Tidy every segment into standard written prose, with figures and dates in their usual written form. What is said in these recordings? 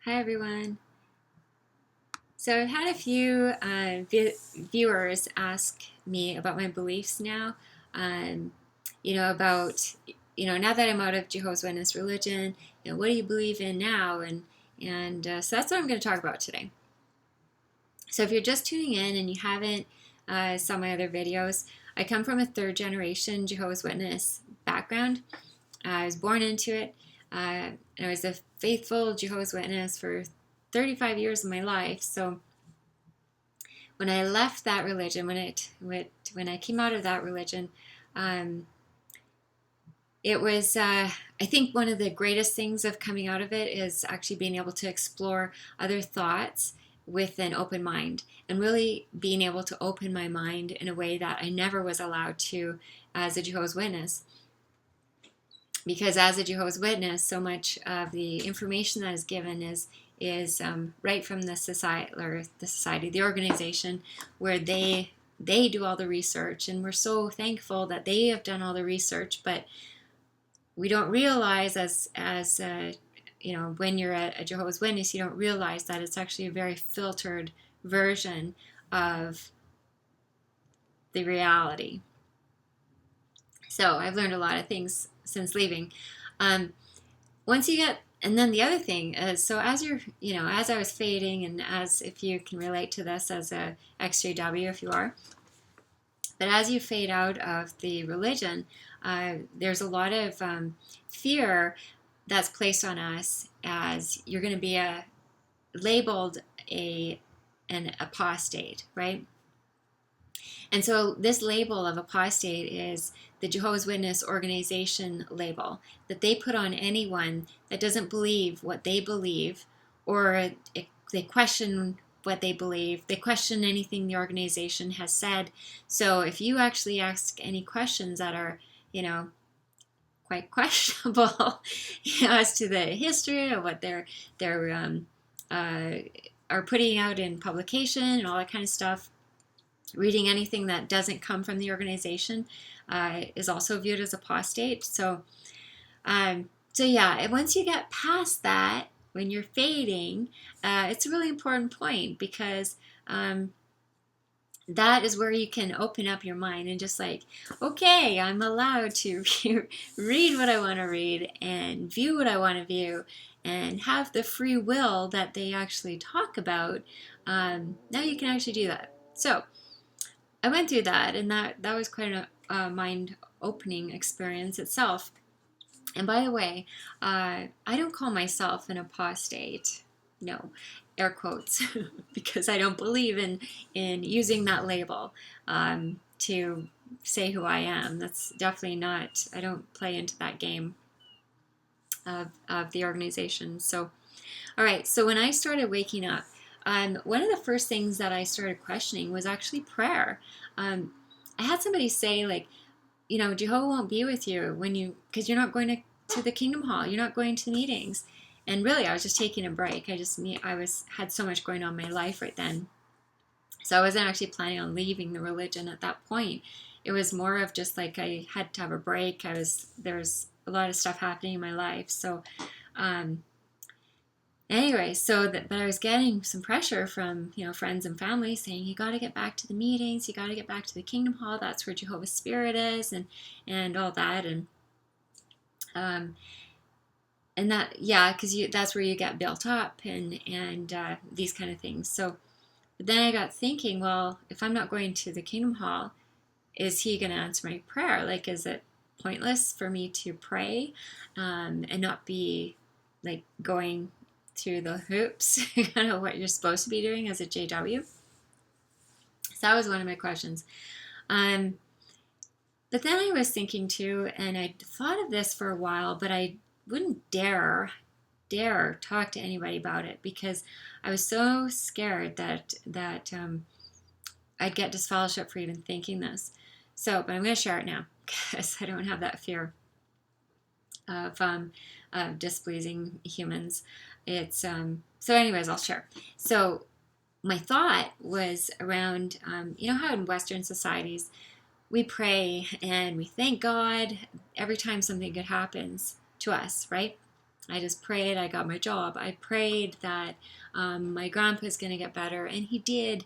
Hi everyone. So I've had a few viewers ask me about my beliefs now. Um, about now that I'm out of Jehovah's Witness religion, what do you believe in now? And so that's what I'm going to talk about today. So if you're just tuning in and you haven't saw my other videos, I come from a third generation Jehovah's Witness background. I was born into it. And I was a faithful Jehovah's Witness for 35 years of my life. So when I left that religion, when I came out of that religion, um, it was I think one of the greatest things of coming out of it is actually being able to explore other thoughts with an open mind and really being able to open my mind in a way that I never was allowed to as a Jehovah's Witness. Because as a Jehovah's Witness, so much of the information that is given is right from the society, the organization, where they do all the research, and we're so thankful that they have done all the research. But we don't realize, when you're a Jehovah's Witness, you don't realize that it's actually a very filtered version of the reality. So I've learned a lot of things since leaving. Once you get, and then the other thing is, so as as I was fading, and as if you can relate to this as a exJW, if you are, but as you fade out of the religion, there's a lot of fear that's placed on us as you're going to be labeled an apostate, right? And so this label of apostate is the Jehovah's Witness organization label that they put on anyone that doesn't believe what they believe, or they question what they believe. They question anything the organization has said. So if you actually ask any questions that are, quite questionable as to the history of what they're are putting out in publication and all that kind of stuff, reading anything that doesn't come from the organization is also viewed as apostate. So yeah, once you get past that, when you're fading, it's a really important point, because that is where you can open up your mind and just like, okay, I'm allowed to read what I want to read and view what I want to view and have the free will that they actually talk about. Now you can actually do that. So I went through that, and that was quite a mind-opening experience itself. And by the way, I don't call myself an apostate. No, air quotes, because I don't believe in using that label to say who I am. That's definitely not. I don't play into that game of the organization. So, all right. So when I started waking up, one of the first things that I started questioning was actually prayer. I had somebody say, like, Jehovah won't be with you because you're not going to the Kingdom Hall. You're not going to meetings. And really, I was just taking a break. Had so much going on in my life right then. So I wasn't actually planning on leaving the religion at that point. It was more of just like I had to have a break. There was a lot of stuff happening in my life. So, anyway, but I was getting some pressure from friends and family saying, you got to get back to the meetings, you got to get back to the Kingdom Hall. That's where Jehovah's Spirit is, and all that, and that, yeah, because that's where you get built up and these kind of things. So, but then I got thinking, well, if I'm not going to the Kingdom Hall, is he going to answer my prayer? Like, is it pointless for me to pray and not be like going through the hoops, kind of what you're supposed to be doing as a JW? So that was one of my questions. But then I was thinking too, and I thought of this for a while, but I wouldn't dare talk to anybody about it, because I was so scared that I'd get disfellowship for even thinking this. So, but I'm going to share it now because I don't have that fear of displeasing humans. It's so anyways, I'll share. So my thought was around how in Western societies we pray and we thank God every time something good happens to us, right? I just prayed I got my job. I prayed that my grandpa's going to get better, and he did.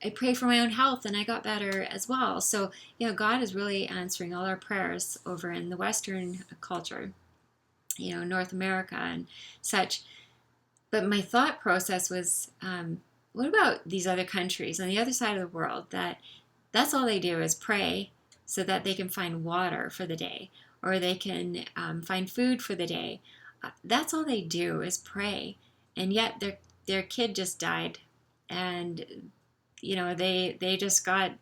I prayed for my own health, and I got better as well. So, God is really answering all our prayers over in the Western culture, North America and such. But my thought process was, what about these other countries on the other side of the world that's all they do is pray so that they can find water for the day, or they can find food for the day. That's all they do is pray, and yet their kid just died, and they just got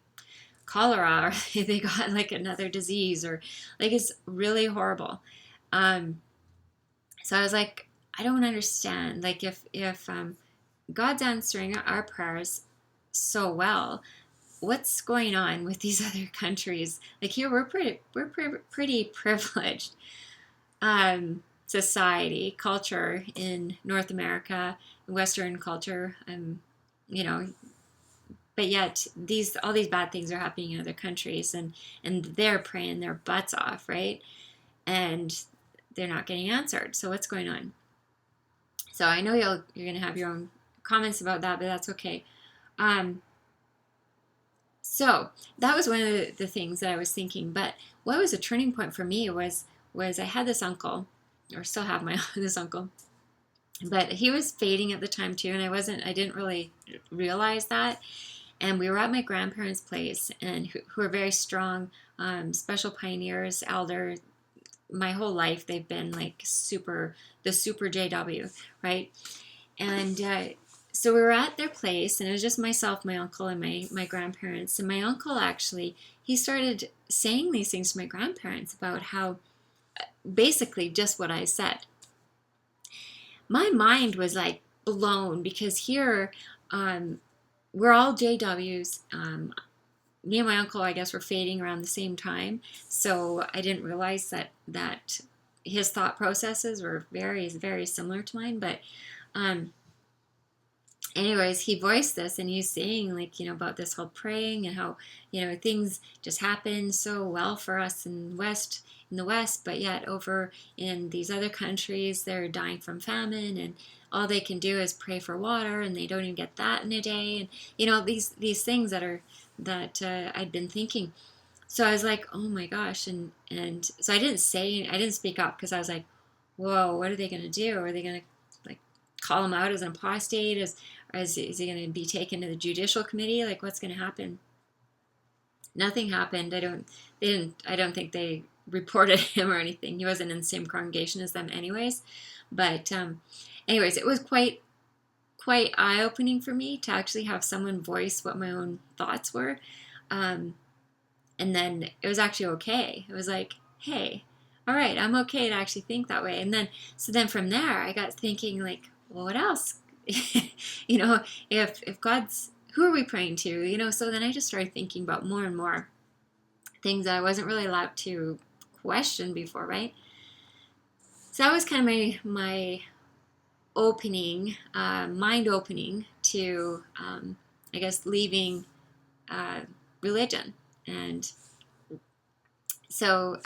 cholera, or they got like another disease, or like it's really horrible. So I was like, I don't understand. Like if God's answering our prayers so well, what's going on with these other countries? Like here, we're pretty privileged society, culture in North America, Western culture, you know, but yet all these bad things are happening in other countries, and they're praying their butts off, right? And they're not getting answered. So what's going on? So I know you're gonna have your own comments about that, but that's okay. So that was one of the things that I was thinking. But what was a turning point for me was I had this uncle, or still have this uncle, but he was fading at the time too, and I didn't really realize that. And we were at my grandparents' place, and who are very strong, special pioneers, elder. My whole life they've been like the super JW, right? And so we were at their place, and it was just myself, my uncle, and my grandparents. And my uncle actually, he started saying these things to my grandparents about how, basically just what I said. My mind was like blown, because here we're all JWs. Me and my uncle, I guess, were fading around the same time, so I didn't realize that his thought processes were very, very similar to mine. But anyways, he voiced this, and he's saying, like, about this whole praying, and how things just happen so well for us in the West, but yet over in these other countries they're dying from famine, and all they can do is pray for water, and they don't even get that in a day, and these things that I'd been thinking. So I was like, oh my gosh, and so I didn't speak up, because I was like, whoa, what are they going to do? Are they going to like call him out as an apostate? Is he going to be taken to the judicial committee? Like, what's going to happen? Nothing happened. I don't think they reported him or anything. He wasn't in the same congregation as them anyways. But anyways, it was quite eye-opening for me to actually have someone voice what my own thoughts were. And then it was actually okay. It was like, hey, all right, I'm okay to actually think that way. And then from there, I got thinking, like, well, what else? If God's, who are we praying to? So then I just started thinking about more and more things that I wasn't really allowed to question before, right? So that was kind of my opening, mind opening to, I guess, leaving religion. And so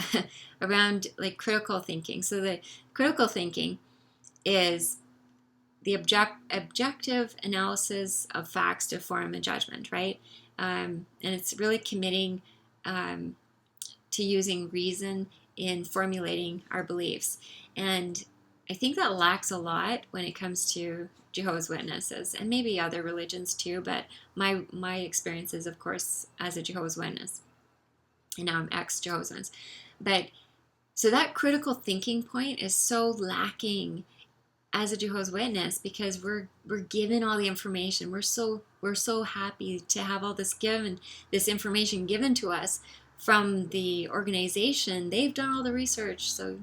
around like critical thinking. So the critical thinking is the objective analysis of facts to form a judgment, right? And it's really committing to using reason in formulating our beliefs. And I think that lacks a lot when it comes to Jehovah's Witnesses, and maybe other religions too, but my experience is, of course, as a Jehovah's Witness. And now I'm ex-Jehovah's Witness. But so that critical thinking point is so lacking as a Jehovah's Witness, because we're given all the information. We're so happy to have all this information given to us from the organization. They've done all the research, so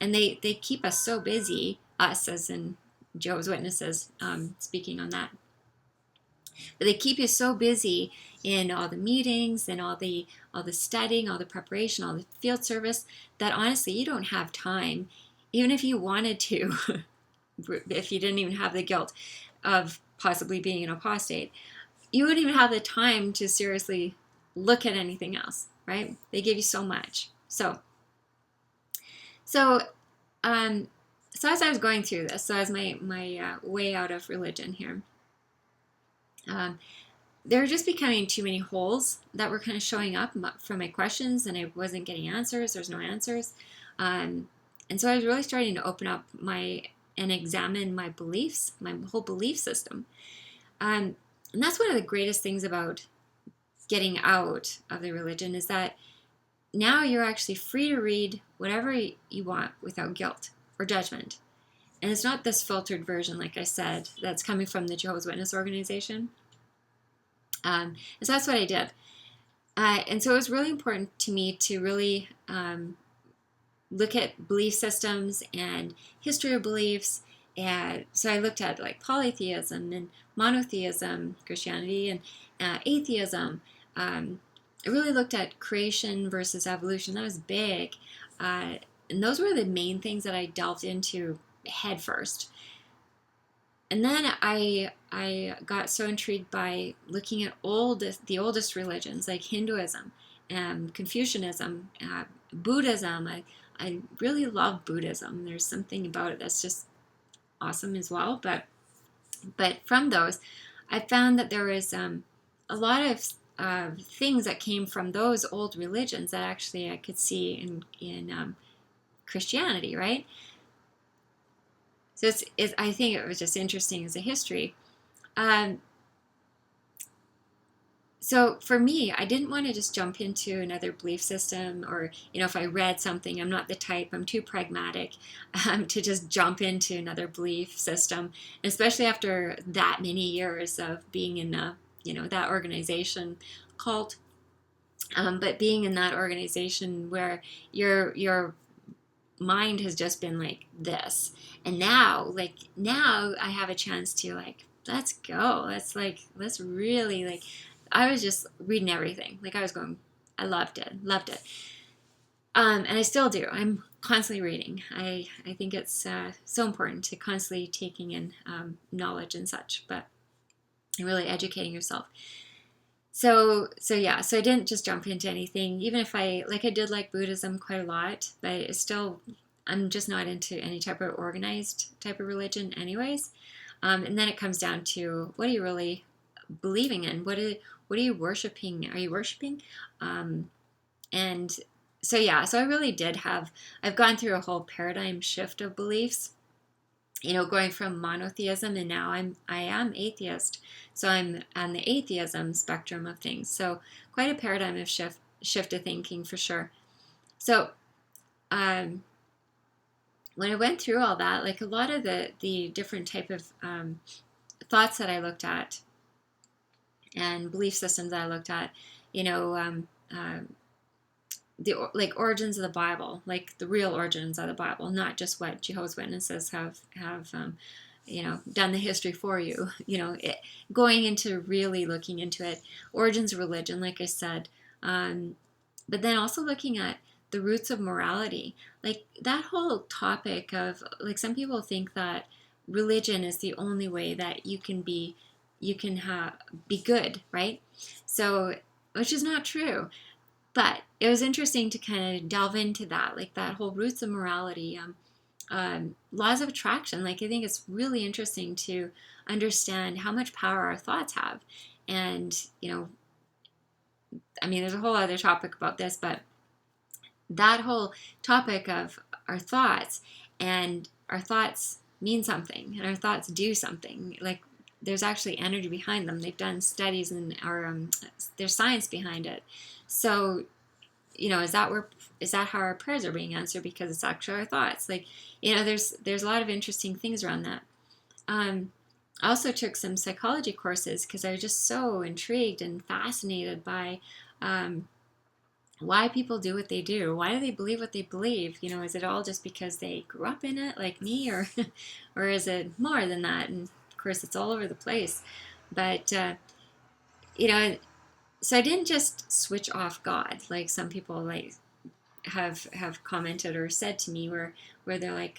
and they keep us so busy, us as in Jehovah's Witnesses, speaking on that. But they keep you so busy in all the meetings and all the studying, all the preparation, all the field service, that honestly you don't have time, even if you wanted to, if you didn't even have the guilt of possibly being an apostate, you wouldn't even have the time to seriously look at anything else, right? They give you so much. So So as I was going through this, so as my way out of religion here, um, there were just becoming too many holes that were kind of showing up from my questions, and I wasn't getting answers. There's no answers, um, and so I was really starting to open up and examine my beliefs, my whole belief system. And that's one of the greatest things about getting out of the religion is that now you're actually free to read whatever you want without guilt or judgment. And it's not this filtered version, like I said, that's coming from the Jehovah's Witness organization. And so that's what I did. And so it was really important to me to really look at belief systems and history of beliefs. And so I looked at like polytheism and monotheism, Christianity, and atheism. I really looked at creation versus evolution. That was big. And those were the main things that I delved into head first. And then I got so intrigued by looking at the oldest religions like Hinduism, Confucianism, Buddhism. I really love Buddhism. There's something about it that's just awesome as well. But from those, I found that there was a lot of things that came from those old religions that actually I could see in Christianity, right? So I think it was just interesting as a history. So for me, I didn't want to just jump into another belief system or, if I read something, I'm not the type, I'm too pragmatic to just jump into another belief system, especially after that many years of being in that organization cult. But being in that organization where your mind has just been like this, and now I have a chance to let's go, let's really I was just reading everything. I was going, I loved it. And I still do. I'm constantly reading. I think it's so important to constantly taking in knowledge and such, but really educating yourself. So I didn't just jump into anything, even if I did like Buddhism quite a lot, but it's still, I'm just not into any type of organized type of religion anyways. And then it comes down to, what are you really believing in? What are you worshiping? Are you worshiping? And so I really I've gone through a whole paradigm shift of beliefs, going from monotheism, and now I am atheist. So I'm on the atheism spectrum of things. So quite a paradigm of shift of thinking for sure. So when I went through all that, a lot of the different type of thoughts that I looked at and belief systems that I looked at, the origins of the Bible, the real origins of the Bible, not just what Jehovah's Witnesses have done the history for you. Going into really looking into it, origins of religion, like I said, but then also looking at the roots of morality, that whole topic of some people think that religion is the only way that you can be good, right? So, which is not true. But it was interesting to kind of delve into that, that whole roots of morality, laws of attraction. I think it's really interesting to understand how much power our thoughts have. And, there's a whole other topic about this, but that whole topic of our thoughts, and our thoughts mean something, and our thoughts do something. There's actually energy behind them. They've done studies, and there's science behind it. So, is that how our prayers are being answered? Because it's actually our thoughts. There's a lot of interesting things around that. I also took some psychology courses because I was just so intrigued and fascinated by why people do what they do. Why do they believe what they believe? Is it all just because they grew up in it like me, or is it more than that? And of course, it's all over the place. But so I didn't just switch off God, like some people have commented or said to me, where they're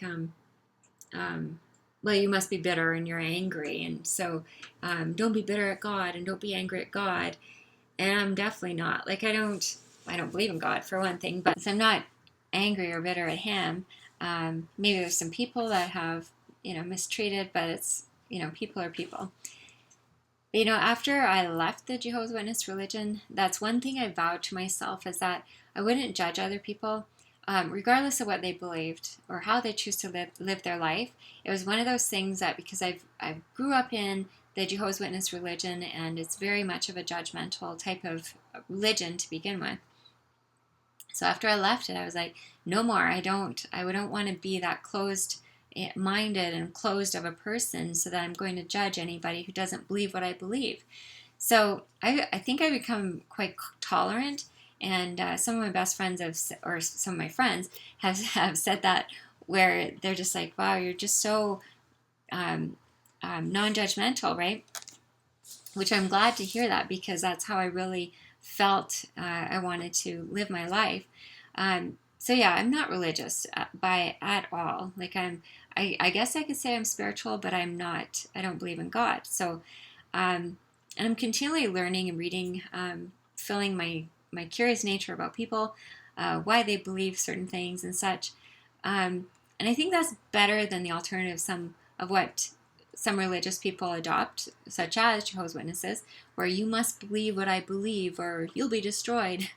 well, you must be bitter and you're angry, and so don't be bitter at God and don't be angry at God. And I'm definitely not. I don't believe in God for one thing, but I'm not angry or bitter at Him. Maybe there's some people that have, mistreated, but it's, people are people. After I left the Jehovah's Witness religion, that's one thing I vowed to myself, is that I wouldn't judge other people, regardless of what they believed or how they choose to live their life. It was one of those things that, because I grew up in the Jehovah's Witness religion, and it's very much of a judgmental type of religion to begin with. So after I left it, I was like, no more. I don't want to be that closed minded and closed of a person, so that I'm going to judge anybody who doesn't believe what I believe. So I think I become quite tolerant, and some of my best friends or some of my friends have said that, where they're just like, wow, you're just so non-judgmental, right? Which I'm glad to hear that, because that's how I really felt I wanted to live my life. So yeah, I'm not religious at all. Like I guess I could say I'm spiritual, but I'm not. I don't believe in God. So, and I'm continually learning and reading, filling my curious nature about people, why they believe certain things and such. And I think that's better than the alternative, some of what some religious people adopt, such as Jehovah's Witnesses, where you must believe what I believe or you'll be destroyed,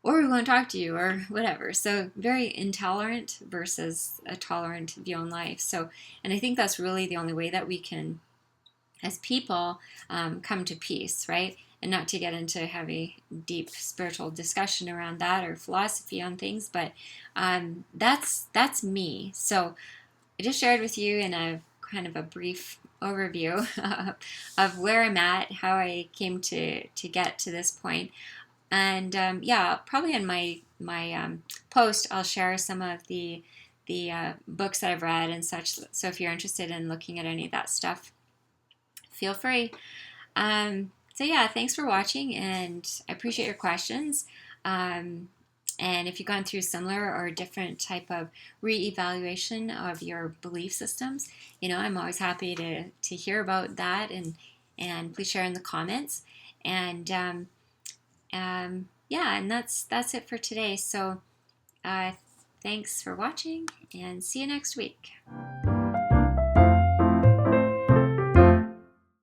or we won't talk to you, or whatever. So very intolerant versus a tolerant view on life. So, and I think that's really the only way that we can, as people, come to peace, right? And not to get into heavy, deep spiritual discussion around that, or philosophy on things, but that's me. So I just shared with you in a kind of a brief overview of where I'm at, how I came to get to this point. And yeah, probably in my post, I'll share some of the books that I've read and such. So if you're interested in looking at any of that stuff, feel free. So yeah, thanks for watching, and I appreciate your questions. And if you've gone through similar or different type of re-evaluation of your belief systems, I'm always happy to hear about that, and please share in the comments. And yeah, and that's it for today. So thanks for watching, and see you next week.